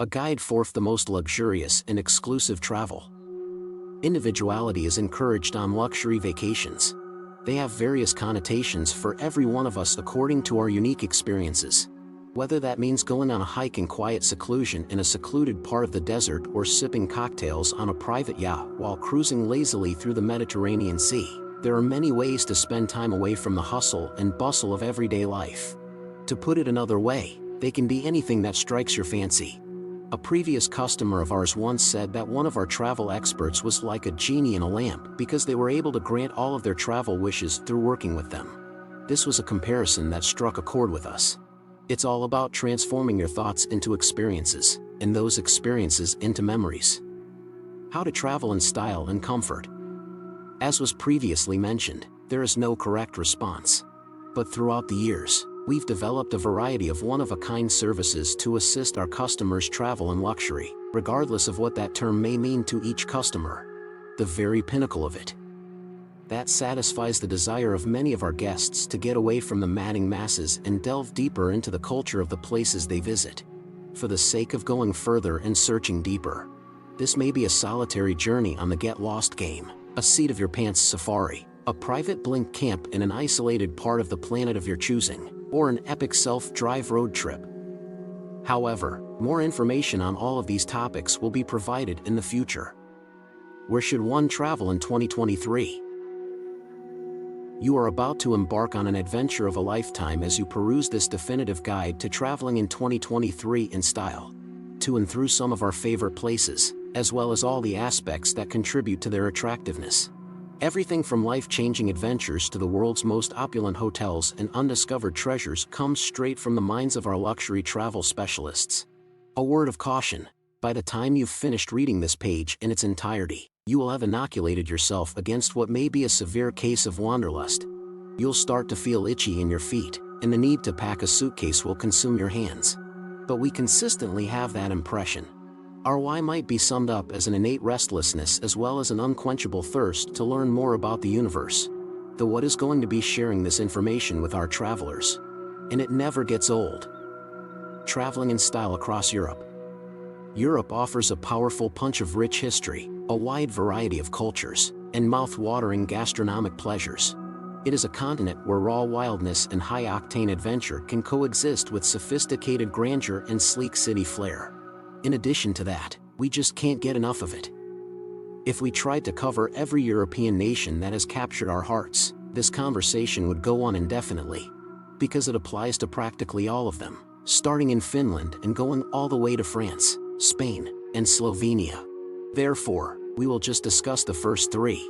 a guide for the most luxurious and exclusive travel. Individuality is encouraged on luxury vacations. They have various connotations for every one of us according to our unique experiences. Whether that means going on a hike in quiet seclusion in a secluded part of the desert or sipping cocktails on a private yacht while cruising lazily through the Mediterranean Sea, there are many ways to spend time away from the hustle and bustle of everyday life. To put it another way, they can be anything that strikes your fancy. A previous customer of ours once said that one of our travel experts was like a genie in a lamp because they were able to grant all of their travel wishes through working with them. This was a comparison that struck a chord with us. It's all about transforming your thoughts into experiences, and those experiences into memories. How to travel in style and comfort. As was previously mentioned, there is no correct response. But throughout the years, we've developed a variety of one-of-a-kind services to assist our customers travel in luxury, regardless of what that term may mean to each customer. The very pinnacle of it. That satisfies the desire of many of our guests to get away from the madding masses and delve deeper into the culture of the places they visit. For the sake of going further and searching deeper. This may be a solitary journey on the Get Lost game, a seat-of-your-pants safari, a private blink camp in an isolated part of the planet of your choosing, or an epic self-drive road trip. However, more information on all of these topics will be provided in the future. Where should one travel in 2023? You are about to embark on an adventure of a lifetime as you peruse this definitive guide to traveling in 2023 in style. To and through some of our favorite places, as well as all the aspects that contribute to their attractiveness. Everything from life-changing adventures to the world's most opulent hotels and undiscovered treasures comes straight from the minds of our luxury travel specialists. A word of caution: by the time you've finished reading this page in its entirety, you will have inoculated yourself against what may be a severe case of wanderlust. You'll start to feel itchy in your feet, and the need to pack a suitcase will consume your hands. But we consistently have that impression. Our why might be summed up as an innate restlessness as well as an unquenchable thirst to learn more about the universe. The what is going to be sharing this information with our travelers. And it never gets old. Traveling in style across Europe. Europe offers a powerful punch of rich history, a wide variety of cultures, and mouth-watering gastronomic pleasures. It is a continent where raw wildness and high-octane adventure can coexist with sophisticated grandeur and sleek city flair. In addition to that, we just can't get enough of it. If we tried to cover every European nation that has captured our hearts, this conversation would go on indefinitely. Because it applies to practically all of them, starting in Finland and going all the way to France, Spain, and Slovenia. Therefore, we will just discuss the first three.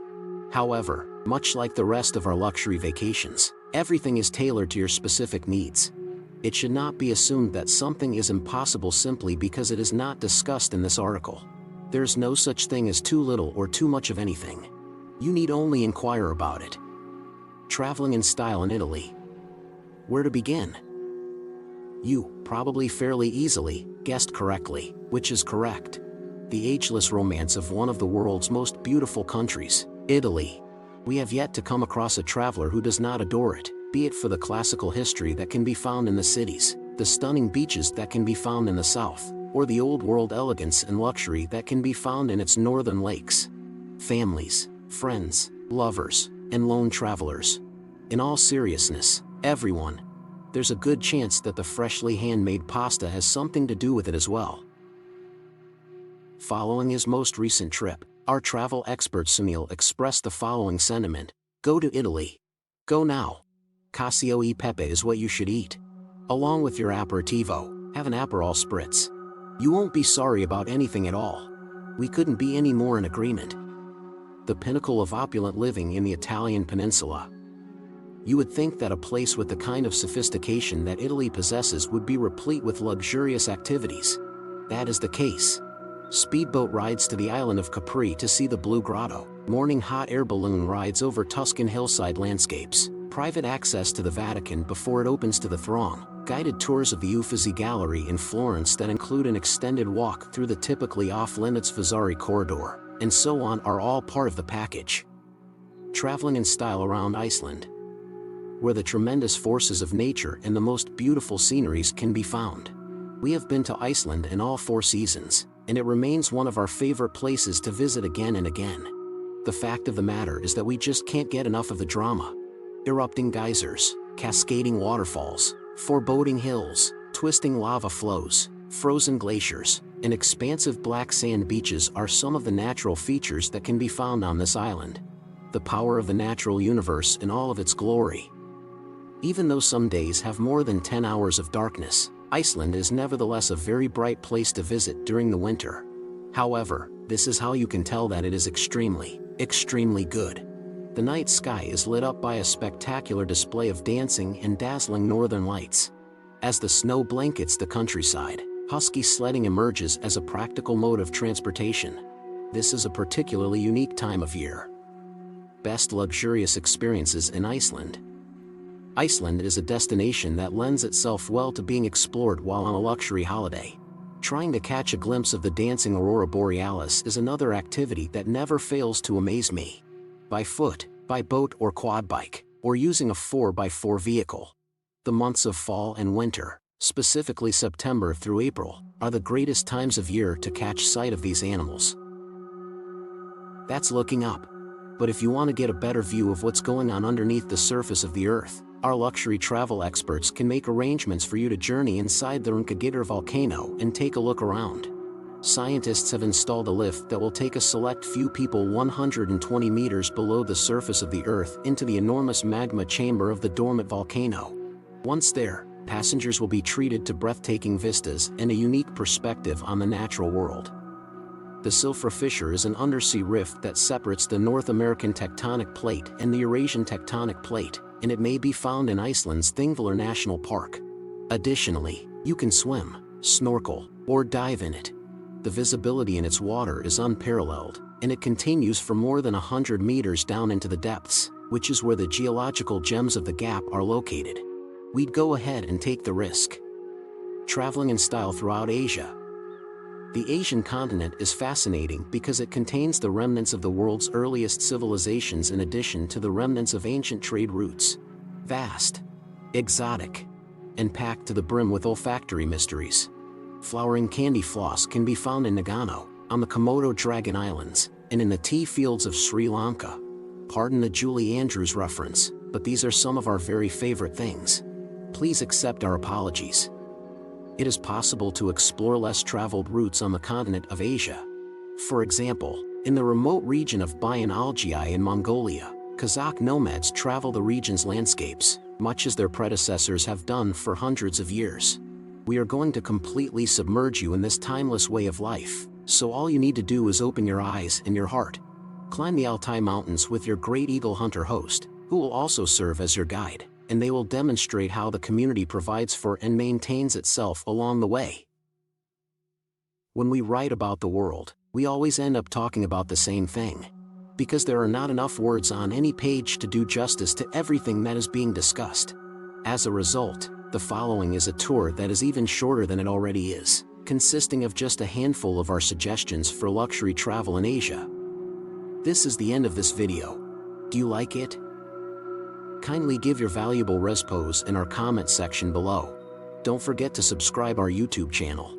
However, much like the rest of our luxury vacations, everything is tailored to your specific needs. It should not be assumed that something is impossible simply because it is not discussed in this article. There's no such thing as too little or too much of anything. You need only inquire about it. Traveling in style in Italy. Where to begin? You, probably fairly easily, guessed correctly, which is correct. The ageless romance of one of the world's most beautiful countries, Italy. We have yet to come across a traveler who does not adore it, be it for the classical history that can be found in the cities, the stunning beaches that can be found in the south, or the old-world elegance and luxury that can be found in its northern lakes. Families, friends, lovers, and lone travelers. In all seriousness, everyone. There's a good chance that the freshly handmade pasta has something to do with it as well. Following his most recent trip, our travel expert Sunil expressed the following sentiment: go to Italy. Go now. Cacio e pepe is what you should eat. Along with your aperitivo, have an Aperol spritz. You won't be sorry about anything at all. We couldn't be any more in agreement. The pinnacle of opulent living in the Italian peninsula. You would think that a place with the kind of sophistication that Italy possesses would be replete with luxurious activities. That is the case. Speedboat rides to the island of Capri to see the Blue Grotto, morning hot air balloon rides over Tuscan hillside landscapes, private access to the Vatican before it opens to the throng, guided tours of the Uffizi Gallery in Florence that include an extended walk through the typically off-limits Vasari corridor, and so on are all part of the package. Traveling in style around Iceland, where the tremendous forces of nature and the most beautiful sceneries can be found. We have been to Iceland in all 4 seasons, and it remains one of our favorite places to visit again and again. The fact of the matter is that we just can't get enough of the drama. Erupting geysers, cascading waterfalls, foreboding hills, twisting lava flows, frozen glaciers, and expansive black sand beaches are some of the natural features that can be found on this island. The power of the natural universe in all of its glory. Even though some days have more than 10 hours of darkness, Iceland is nevertheless a very bright place to visit during the winter. However, this is how you can tell that it is extremely, extremely good. The night sky is lit up by a spectacular display of dancing and dazzling northern lights. As the snow blankets the countryside, husky sledding emerges as a practical mode of transportation. This is a particularly unique time of year. Best luxurious experiences in Iceland. Iceland is a destination that lends itself well to being explored while on a luxury holiday. Trying to catch a glimpse of the dancing aurora borealis is another activity that never fails to amaze me. By foot, by boat or quad bike, or using a 4x4 vehicle. The months of fall and winter, specifically September through April, are the greatest times of year to catch sight of these animals. That's looking up. But if you want to get a better view of what's going on underneath the surface of the Earth, our luxury travel experts can make arrangements for you to journey inside the Unforgettable volcano and take a look around. Scientists have installed a lift that will take a select few people 120 meters below the surface of the Earth into the enormous magma chamber of the dormant volcano. Once there, passengers will be treated to breathtaking vistas and a unique perspective on the natural world. The Silfra Fissure is an undersea rift that separates the North American tectonic plate and the Eurasian tectonic plate, and it may be found in Iceland's Thingvellir National Park. Additionally, you can swim, snorkel, or dive in it. The visibility in its water is unparalleled, and it continues for more than 100 meters down into the depths, which is where the geological gems of the gap are located. We'd go ahead and take the risk. Traveling in style throughout Asia. The Asian continent is fascinating because it contains the remnants of the world's earliest civilizations in addition to the remnants of ancient trade routes. Vast, exotic, and packed to the brim with olfactory mysteries. Flowering candy floss can be found in Nagano, on the Komodo Dragon Islands, and in the tea fields of Sri Lanka. Pardon the Julie Andrews reference, but these are some of our very favorite things. Please accept our apologies. It is possible to explore less traveled routes on the continent of Asia. For example, in the remote region of Bayan Algai in Mongolia, Kazakh nomads travel the region's landscapes, much as their predecessors have done for hundreds of years. We are going to completely submerge you in this timeless way of life, so all you need to do is open your eyes and your heart. Climb the Altai Mountains with your Great Eagle Hunter host, who will also serve as your guide, and they will demonstrate how the community provides for and maintains itself along the way. When we write about the world, we always end up talking about the same thing. Because there are not enough words on any page to do justice to everything that is being discussed. As a result, the following is a tour that is even shorter than it already is, consisting of just a handful of our suggestions for luxury travel in Asia. This is the end of this video. Do you like it? Kindly give your valuable respos in our comment section below. Don't forget to subscribe our YouTube channel.